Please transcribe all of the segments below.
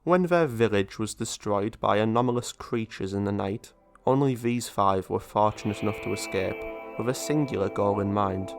When their village was destroyed by anomalous creatures in the night, only these 5 were fortunate enough to escape, with a singular goal in mind: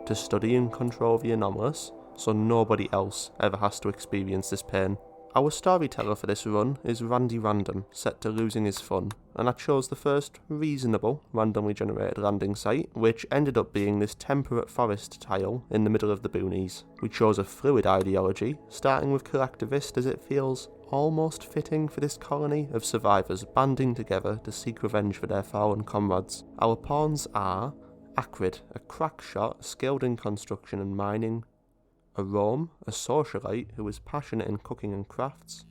to study and control the anomalous, so nobody else ever has to experience this pain. Our storyteller for this run is Randy Random, set to losing his fun, and I chose the first reasonable randomly generated landing site, which ended up being this temperate forest tile in the middle of the boonies. We chose a fluid ideology, starting with collectivist as it feels almost fitting for this colony of survivors banding together to seek revenge for their fallen comrades. Our pawns are Acrid, a crack shot skilled in construction and mining; Arome, a socialite who is passionate in cooking and crafts;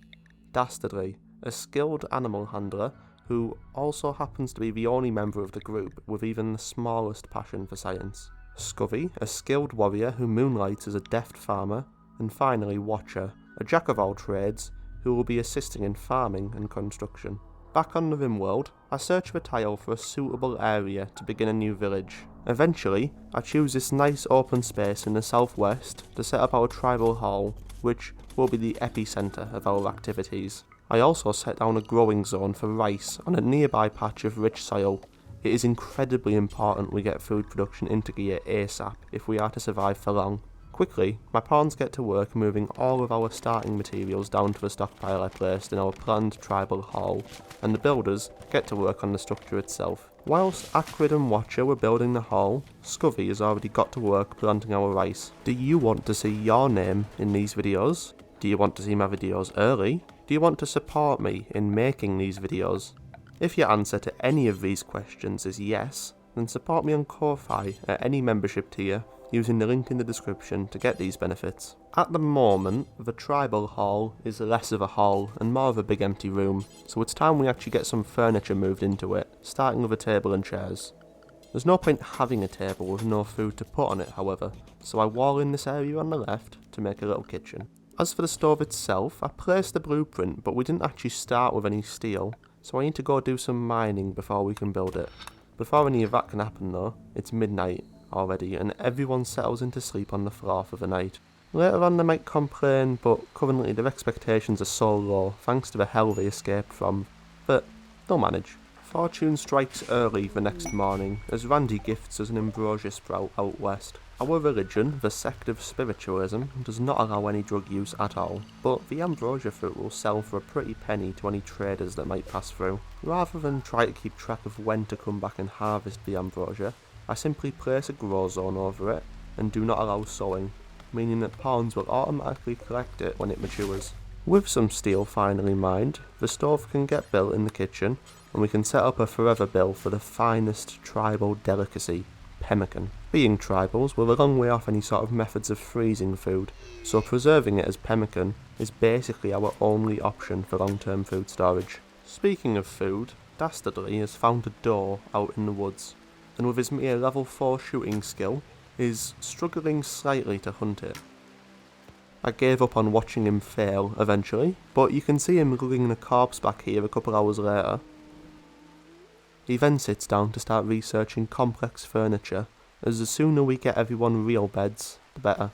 Dastardly, a skilled animal handler who also happens to be the only member of the group with even the smallest passion for science; Scuvy, a skilled warrior who moonlights as a deft farmer; and finally Watcher, a jack of all trades who will be assisting in farming and construction. Back on the Rimworld, I search for a tile for a suitable area to begin a new village. Eventually, I choose this nice open space in the southwest to set up our tribal hall, which will be the epicentre of our activities. I also set down a growing zone for rice on a nearby patch of rich soil. It is incredibly important we get food production into gear ASAP if we are to survive for long. Quickly, my pawns get to work moving all of our starting materials down to the stockpile I placed in our planned tribal hall, and the builders get to work on the structure itself. Whilst Acrid and Watcher were building the hall, Scuvy has already got to work planting our rice. Do you want to see your name in these videos? Do you want to see my videos early? Do you want to support me in making these videos? If your answer to any of these questions is yes, then support me on Ko-Fi at any membership tier using the link in the description to get these benefits. At the moment, the tribal hall is less of a hall and more of a big empty room, so it's time we actually get some furniture moved into it, starting with a table and chairs. There's no point having a table with no food to put on it, however, so I wall in this area on the left to make a little kitchen. As for the stove itself, I placed the blueprint, but we didn't actually start with any steel, so I need to go do some mining before we can build it. Before any of that can happen though, it's midnight already and everyone settles into sleep on the floor for the night. Later on they might complain, but currently their expectations are so low thanks to the hell they escaped from, but they'll manage. Fortune strikes early the next morning as Randy gifts us an ambrosia sprout out west. Our religion, the sect of spiritualism, does not allow any drug use at all, but the ambrosia fruit will sell for a pretty penny to any traders that might pass through. Rather than try to keep track of when to come back and harvest the ambrosia, I simply place a grow zone over it and do not allow sowing, meaning that pawns will automatically collect it when it matures. With some steel finally mined, the stove can get built in the kitchen and we can set up a forever bill for the finest tribal delicacy, pemmican. Being tribals, we're a long way off any sort of methods of freezing food, so preserving it as pemmican is basically our only option for long-term food storage. Speaking of food, Dastardly has found a doe out in the woods, and with his mere level 4 shooting skill, is struggling slightly to hunt it. I gave up on watching him fail eventually, but you can see him lugging the corpse back here a couple hours later. He then sits down to start researching complex furniture, as the sooner we get everyone real beds, the better.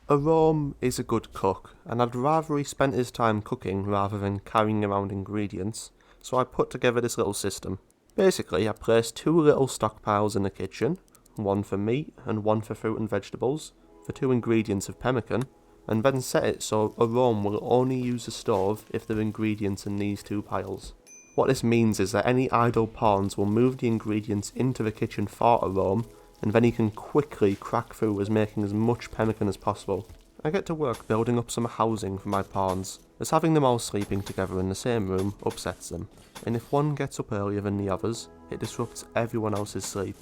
Arome is a good cook, and I'd rather he spent his time cooking rather than carrying around ingredients, so I put together this little system. Basically, I placed 2 little stockpiles in the kitchen, one for meat and one for fruit and vegetables, for 2 ingredients of pemmican, and then set it so Arome will only use the stove if there are ingredients in these 2 piles. What this means is that any idle pawns will move the ingredients into the kitchen for Arome, and then he can quickly crack through as making as much pemmican as possible. I get to work building up some housing for my pawns, as having them all sleeping together in the same room upsets them, and if one gets up earlier than the others, it disrupts everyone else's sleep.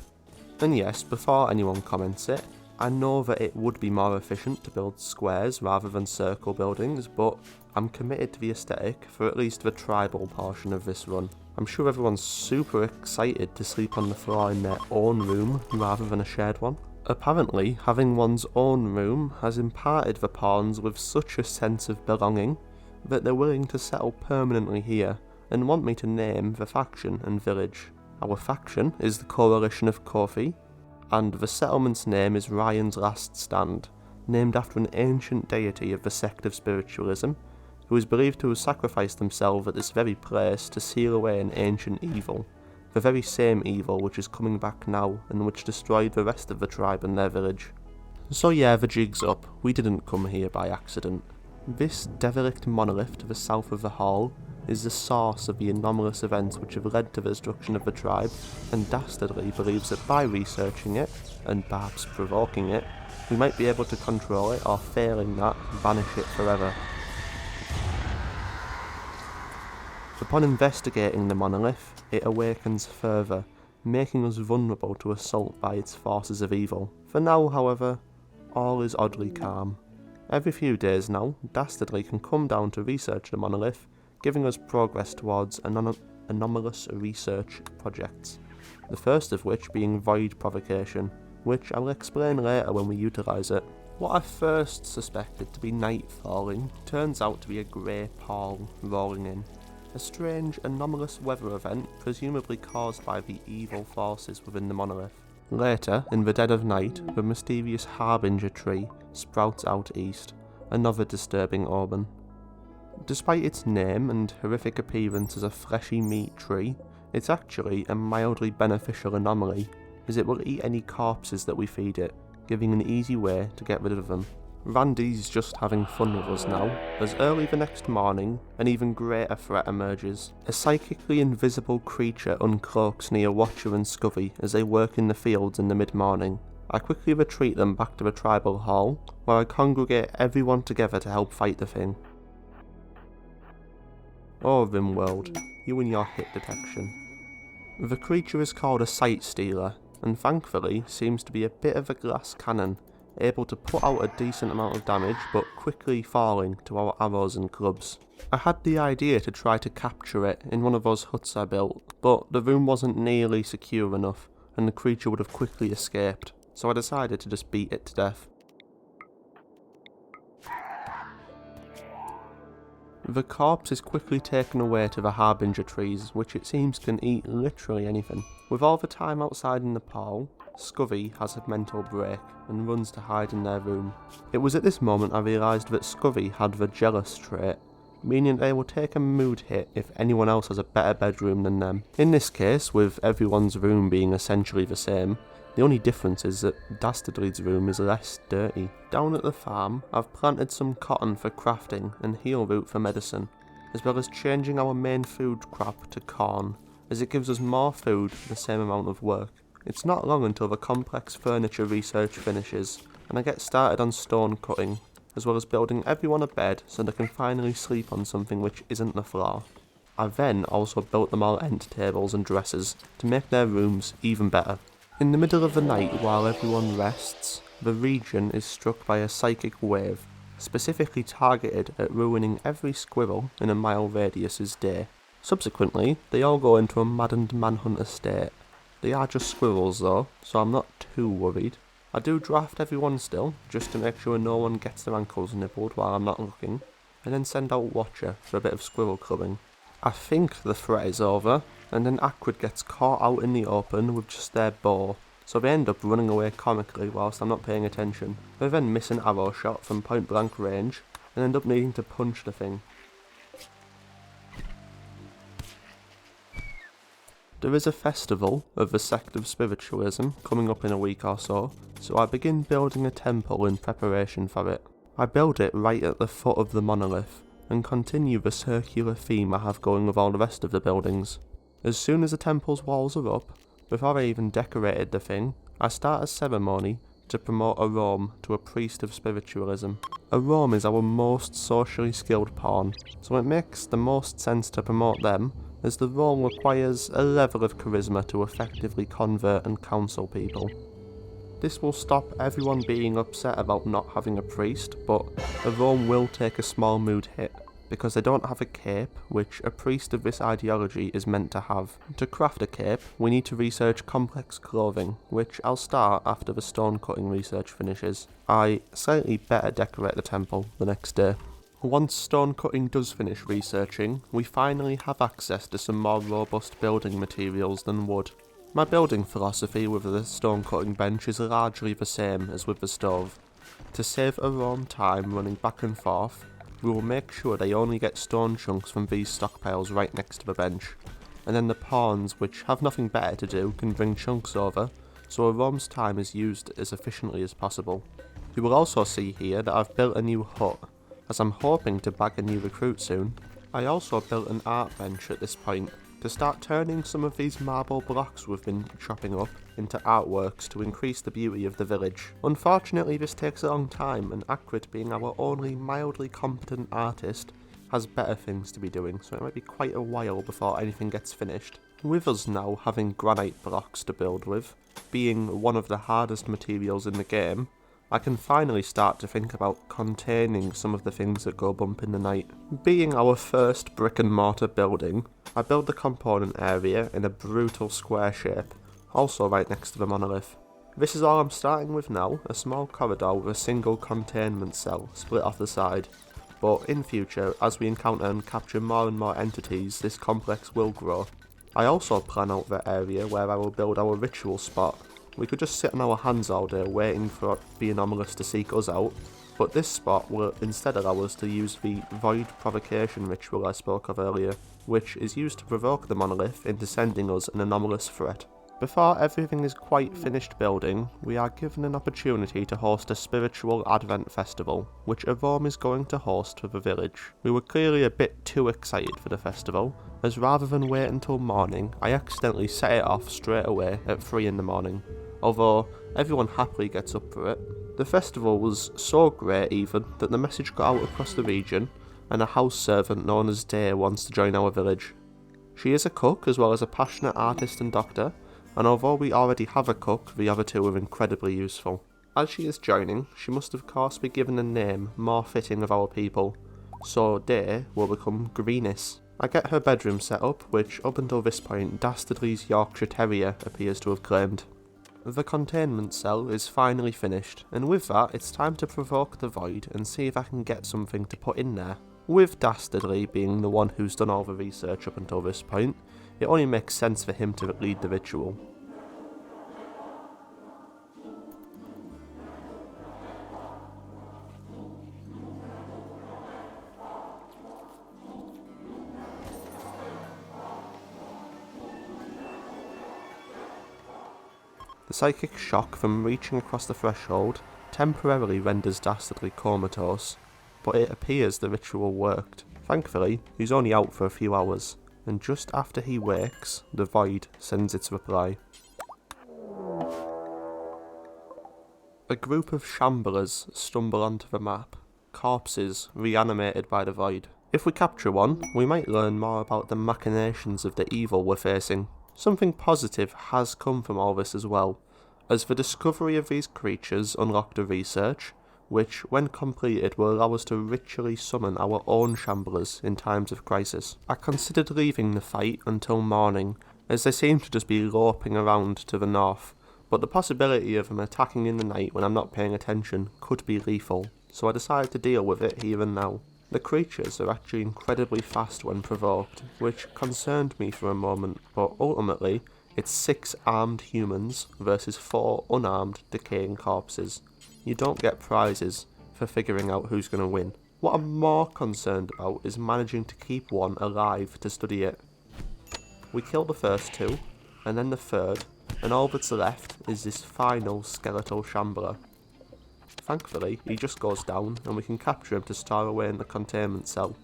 And yes, before anyone comments it, I know that it would be more efficient to build squares rather than circle buildings, but I'm committed to the aesthetic for at least the tribal portion of this run. I'm sure everyone's super excited to sleep on the floor in their own room rather than a shared one. Apparently, having one's own room has imparted the pawns with such a sense of belonging that they're willing to settle permanently here and want me to name the faction and village. Our faction is the Coalition of Kofi, and the settlement's name is Ryan's Last Stand, named after an ancient deity of the sect of spiritualism, who is believed to have sacrificed himself at this very place to seal away an ancient evil. The very same evil which is coming back now and which destroyed the rest of the tribe and their village. So yeah, the jig's up. We didn't come here by accident. This derelict monolith to the south of the hall is the source of the anomalous events which have led to the destruction of the tribe, and dastardly believes that by researching it, and perhaps provoking it, we might be able to control it, or failing that, banish it forever. Upon investigating the monolith, it awakens further, making us vulnerable to assault by its forces of evil. For now, however, all is oddly calm. Every few days now, Dastardly can come down to research the monolith, giving us progress towards anomalous research projects, the first of which being void provocation, which I will explain later when we utilise it. What I first suspected to be night falling turns out to be a grey pall rolling in. A strange, anomalous weather event presumably caused by the evil forces within the monolith. Later, in the dead of night, the mysterious Harbinger tree sprouts out east, another disturbing omen. Despite its name and horrific appearance as a fleshy meat tree, it's actually a mildly beneficial anomaly, as it will eat any corpses that we feed it, giving an easy way to get rid of them. Randy's just having fun with us now, as early the next morning, an even greater threat emerges. A psychically invisible creature uncloaks near Watcher and Scovey as they work in the fields in the mid-morning. I quickly retreat them back to the tribal hall, where I congregate everyone together to help fight the thing. Oh Rimworld, you and your hit detection. The creature is called a sight stealer, and thankfully seems to be a bit of a glass cannon, able to put out a decent amount of damage but quickly falling to our arrows and clubs. I had the idea to try to capture it in one of those huts I built, but the room wasn't nearly secure enough and the creature would have quickly escaped, so I decided to just beat it to death. The corpse is quickly taken away to the Harbinger trees, which it seems can eat literally anything. With all the time outside in the pall, Scovey has a mental break and runs to hide in their room. It was at this moment I realised that Scovey had the jealous trait, meaning they will take a mood hit if anyone else has a better bedroom than them. In this case, with everyone's room being essentially the same, the only difference is that Dastardly's room is less dirty. Down at the farm, I've planted some cotton for crafting and heel root for medicine, as well as changing our main food crop to corn, as it gives us more food for the same amount of work. It's not long until the complex furniture research finishes, and I get started on stone cutting, as well as building everyone a bed so they can finally sleep on something which isn't the floor. I then also built them all end tables and dressers to make their rooms even better. In the middle of the night, while everyone rests, the region is struck by a psychic wave, specifically targeted at ruining every squirrel in a mile radius's day. Subsequently, they all go into a maddened manhunter state. They are just squirrels though, so I'm not too worried. I do draft everyone still, just to make sure no one gets their ankles nibbled while I'm not looking, and then send out Watcher for a bit of squirrel clubbing. I think the threat is over, and then Aquid gets caught out in the open with just their bow, so they end up running away comically whilst I'm not paying attention. They then miss an arrow shot from point blank range, and end up needing to punch the thing. There is a festival of the sect of spiritualism coming up in a week or so I begin building a temple in preparation for it. I build it right at the foot of the monolith, and continue the circular theme I have going with all the rest of the buildings. As soon as the temple's walls are up, before I even decorated the thing, I start a ceremony to promote a Rome to a priest of spiritualism. A Rome is our most socially skilled pawn, so it makes the most sense to promote them, as the role requires a level of charisma to effectively convert and counsel people. This will stop everyone being upset about not having a priest, but a Rome will take a small mood hit, because they don't have a cape, which a priest of this ideology is meant to have. To craft a cape, we need to research complex clothing, which I'll start after the stone cutting research finishes. I slightly better decorate the temple the next day. Once stone cutting does finish researching, we finally have access to some more robust building materials than wood. My building philosophy with the stone cutting bench is largely the same as with the stove. To save a Rome time running back and forth, We will make sure they only get stone chunks from these stockpiles right next to the bench, and then the pawns, which have nothing better to do, can bring chunks over, so a roam's time is used as efficiently as possible. You will also see here that I've built a new hut, as I'm hoping to bag a new recruit soon. I also built an art bench at this point, to start turning some of these marble blocks we've been chopping up into artworks to increase the beauty of the village. Unfortunately this takes a long time, and Akrit, being our only mildly competent artist, has better things to be doing, so it might be quite a while before anything gets finished. With us now having granite blocks to build with, being one of the hardest materials in the game, I can finally start to think about containing some of the things that go bump in the night. Being our first brick and mortar building, I build the component area in a brutal square shape, also right next to the monolith. This is all I'm starting with now, a small corridor with a single containment cell split off the side, but in future, as we encounter and capture more and more entities, this complex will grow. I also plan out the area where I will build our ritual spot. We could just sit on our hands all day waiting for the anomalous to seek us out, but this spot will instead allow us to use the void provocation ritual I spoke of earlier, which is used to provoke the monolith into sending us an anomalous threat. Before everything is quite finished building, we are given an opportunity to host a spiritual Advent festival, which Avom is going to host for the village. We were clearly a bit too excited for the festival, as rather than wait until morning, I accidentally set it off straight away at 3 in the morning, although everyone happily gets up for it. The festival was so great even that the message got out across the region, and a house servant known as Day wants to join our village. She is a cook as well as a passionate artist and doctor, and although we already have a cook, the other two are incredibly useful. As she is joining, she must of course be given a name more fitting of our people, so Day will become Greenis. I get her bedroom set up, which up until this point Dastardly's Yorkshire Terrier appears to have claimed. The containment cell is finally finished, and with that it's time to provoke the void and see if I can get something to put in there. With Dastardly being the one who's done all the research up until this point, it only makes sense for him to lead the ritual. The psychic shock from reaching across the threshold temporarily renders Dastardly comatose, but it appears the ritual worked. Thankfully, he's only out for a few hours, and just after he wakes, the void sends its reply. A group of shamblers stumble onto the map, corpses reanimated by the void. If we capture one, we might learn more about the machinations of the evil we're facing. Something positive has come from all this as well, as the discovery of these creatures unlocked a research, which, when completed, will allow us to ritually summon our own shamblers in times of crisis. I considered leaving the fight until morning, as they seem to just be loping around to the north, but the possibility of them attacking in the night when I'm not paying attention could be lethal, so I decided to deal with it here and now. The creatures are actually incredibly fast when provoked, which concerned me for a moment, but ultimately, it's 6 armed humans versus 4 unarmed decaying corpses. You don't get prizes for figuring out who's going to win. What I'm more concerned about is managing to keep one alive to study it. We kill the first 2, and then the third, and all that's left is this final skeletal shambler. Thankfully, he just goes down, and we can capture him to store away in the containment cell.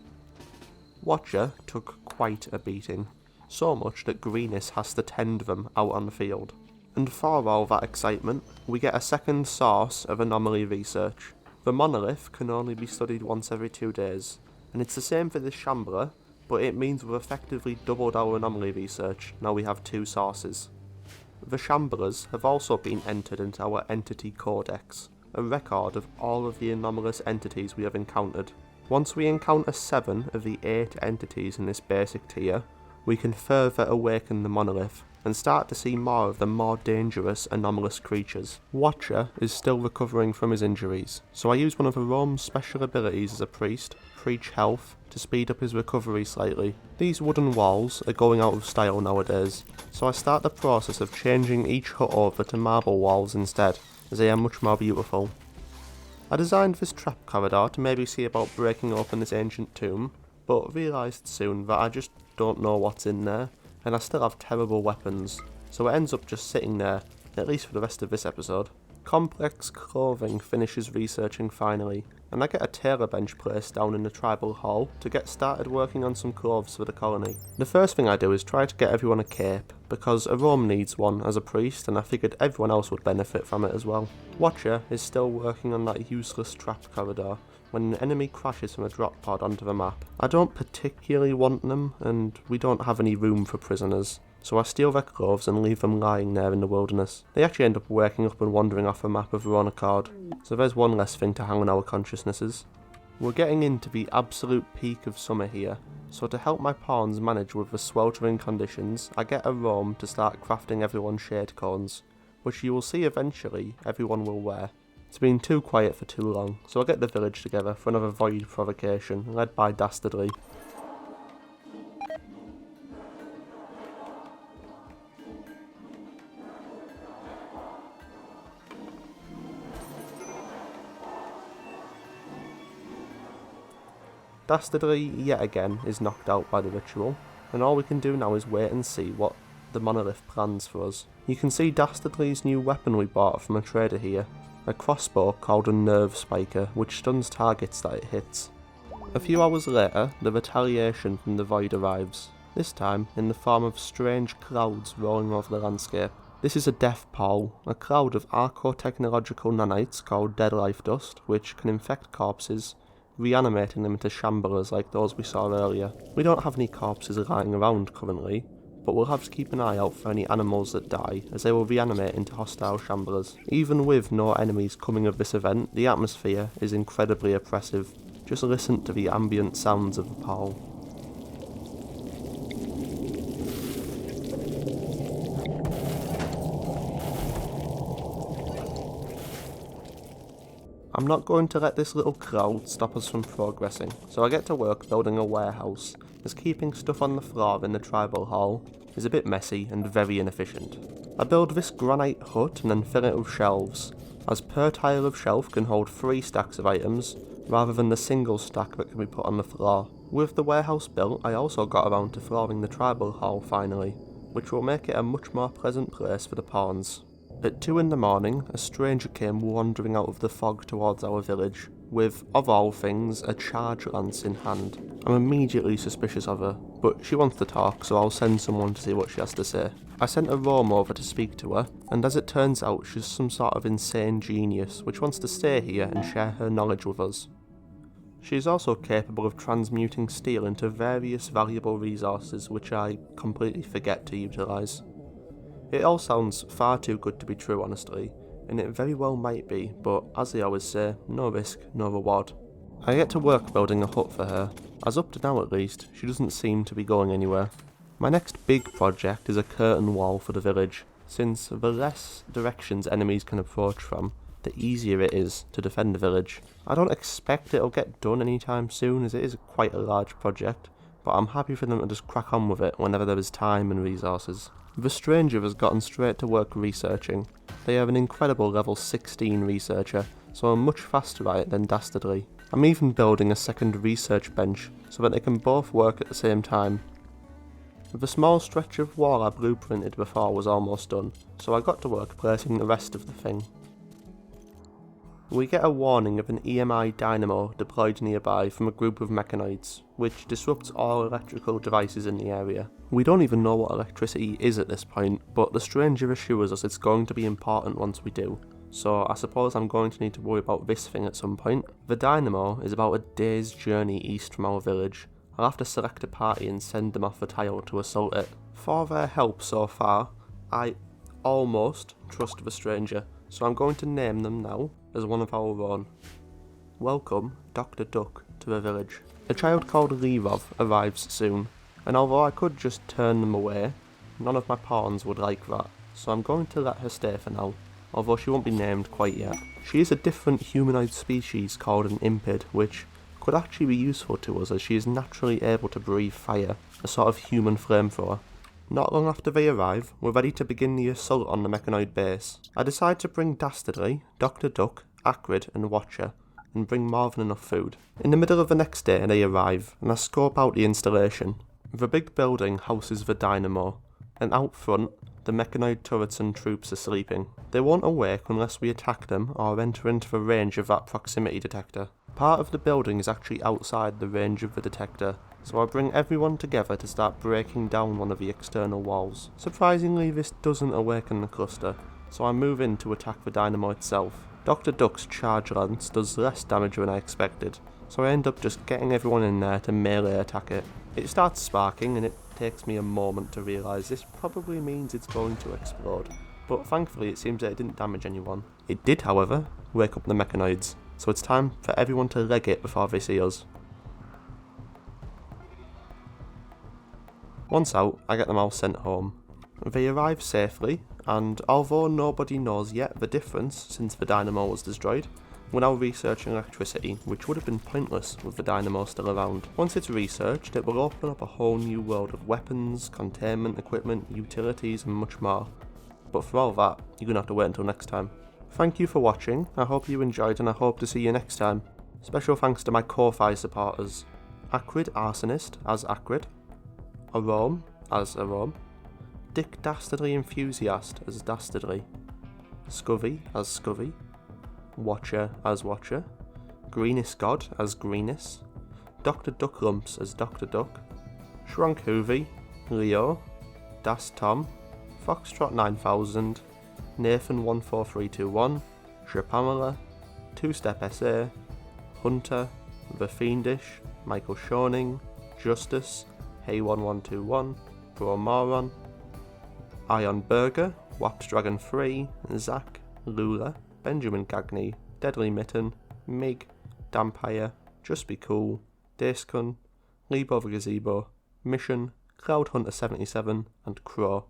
Watcher took quite a beating, so much that Greenis has to tend them out on the field. And for all that excitement, we get a second source of anomaly research. The monolith can only be studied once every 2 days, and it's the same for this shambler, but it means we've effectively doubled our anomaly research, now we have 2 sources. The shamblers have also been entered into our entity codex, a record of all of the anomalous entities we have encountered. Once we encounter 7 of the 8 entities in this basic tier, we can further awaken the monolith, and start to see more of the more dangerous anomalous creatures. Watcher is still recovering from his injuries, so I use one of Arome's special abilities as a priest, Preach Health, to speed up his recovery slightly. These wooden walls are going out of style nowadays, so I start the process of changing each hut over to marble walls instead, as they are much more beautiful. I designed this trap corridor to maybe see about breaking open this ancient tomb, but realised soon that I just don't know what's in there, and I still have terrible weapons, so it ends up just sitting there, at least for the rest of this episode. Complex Clothing finishes researching finally, and I get a tailor bench placed down in the tribal hall to get started working on some clothes for the colony. The first thing I do is try to get everyone a cape, because Rome needs one as a priest, and I figured everyone else would benefit from it as well. Watcher is still working on that useless trap corridor when an enemy crashes from a drop pod onto the map. I don't particularly want them, and we don't have any room for prisoners, so I steal their clothes and leave them lying there in the wilderness. They actually end up waking up and wandering off the map of their own accord, so there's one less thing to hang on our consciousnesses. We're getting into the absolute peak of summer here, so to help my pawns manage with the sweltering conditions, I get a Rome to start crafting everyone shade cones, which you will see eventually everyone will wear. It's been too quiet for too long, so I get the village together for another void provocation, led by Dastardly. Dastardly, yet again, is knocked out by the ritual, and all we can do now is wait and see what the monolith plans for us. You can see Dastardly's new weapon we bought from a trader here, a crossbow called a nerve spiker, which stuns targets that it hits. A few hours later, the retaliation from the void arrives, this time in the form of strange clouds rolling over the landscape. This is a death pall, a cloud of archotechnological nanites called dead life dust, which can infect corpses, reanimating them into shamblers like those we saw earlier. We don't have any corpses lying around currently, but we'll have to keep an eye out for any animals that die, as they will reanimate into hostile shamblers. Even with no enemies coming of this event, the atmosphere is incredibly oppressive. Just listen to the ambient sounds of the pall. I'm not going to let this little cloud stop us from progressing, so I get to work building a warehouse, as keeping stuff on the floor in the tribal hall is a bit messy and very inefficient. I build this granite hut and then fill it with shelves, as per tile of shelf can hold 3 stacks of items, rather than the single stack that can be put on the floor. With the warehouse built, I also got around to flooring the tribal hall finally, which will make it a much more pleasant place for the pawns. At 2 in the morning, a stranger came wandering out of the fog towards our village, with, of all things, a charge lance in hand. I'm immediately suspicious of her, but she wants to talk, so I'll send someone to see what she has to say. I sent a Rome over to speak to her, and as it turns out, she's some sort of insane genius, which wants to stay here and share her knowledge with us. She is also capable of transmuting steel into various valuable resources, which I completely forget to utilise. It all sounds far too good to be true, honestly, and it very well might be, but as they always say, no risk, no reward. I get to work building a hut for her, as up to now at least, she doesn't seem to be going anywhere. My next big project is a curtain wall for the village, since the less directions enemies can approach from, the easier it is to defend the village. I don't expect it'll get done anytime soon, as it is quite a large project, but I'm happy for them to just crack on with it whenever there is time and resources. The stranger has gotten straight to work researching. They have an incredible level 16 researcher, so I'm much faster at it than Dastardly. I'm even building a second research bench, so that they can both work at the same time. The small stretch of wall I blueprinted before was almost done, so I got to work placing the rest of the thing. We get a warning of an EMI dynamo deployed nearby from a group of mechanoids, which disrupts all electrical devices in the area. We don't even know what electricity is at this point, but the stranger assures us it's going to be important once we do, so I suppose I'm going to need to worry about this thing at some point. The dynamo is about a day's journey east from our village. I'll have to select a party and send them off the tile to assault it. For their help so far, I almost trust the stranger, so I'm going to name them now as one of our own. Welcome, Dr. Duck, to the village. A child called Lirov arrives soon, and although I could just turn them away, none of my pawns would like that, so I'm going to let her stay for now, although she won't be named quite yet. She is a different humanoid species called an impid, which could actually be useful to us as she is naturally able to breathe fire, a sort of human flamethrower. Not long after they arrive, we're ready to begin the assault on the mechanoid base. I decide to bring Dastardly, Dr. Duck, Acrid and Watcher, and bring more than enough food. In the middle of the next day they arrive, and I scope out the installation. The big building houses the dynamo, and out front, the mechanoid turrets and troops are sleeping. They won't awake unless we attack them or enter into the range of that proximity detector. Part of the building is actually outside the range of the detector, so I bring everyone together to start breaking down one of the external walls. Surprisingly, this doesn't awaken the cluster, so I move in to attack the dynamo itself. Dr. Duck's charge lance does less damage than I expected, so I end up just getting everyone in there to melee attack it. It starts sparking and it takes me a moment to realise this probably means it's going to explode, but thankfully it seems that it didn't damage anyone. It did, however, wake up the mechanoids, so it's time for everyone to leg it before they see us. Once out, I get them all sent home. They arrive safely, and although nobody knows yet the difference since the dynamo was destroyed, we're now researching electricity, which would have been pointless with the dynamo still around. Once it's researched, it will open up a whole new world of weapons, containment equipment, utilities and much more. But for all that, you're going to have to wait until next time. Thank you for watching, I hope you enjoyed and I hope to see you next time. Special thanks to my Ko-Fi supporters. Acrid Arsonist as Acrid, Arome as Arome, Dick Dastardly Enthusiast as Dastardly, Scovey as Scovey, Watcher as Watcher, Greenest God as Greenest, Dr. Ducklumps as Dr. Duck, Shrunk Hoovy, Leo, Das Tom, Foxtrot 9000, Nathan 14321, Shapamela, Two Step SA, Hunter, The Fiendish, Michael Schoening, Justice, Hey1121, Pro Moron, Ion Burger, Waps Dragon 3, Zach, Lula, Benjamin Gagney, Deadly Mitten, Mig, Dampire, Just Be Cool, Daskun, Lebo the Gazebo, Mission, Cloud Hunter 77, and Crow.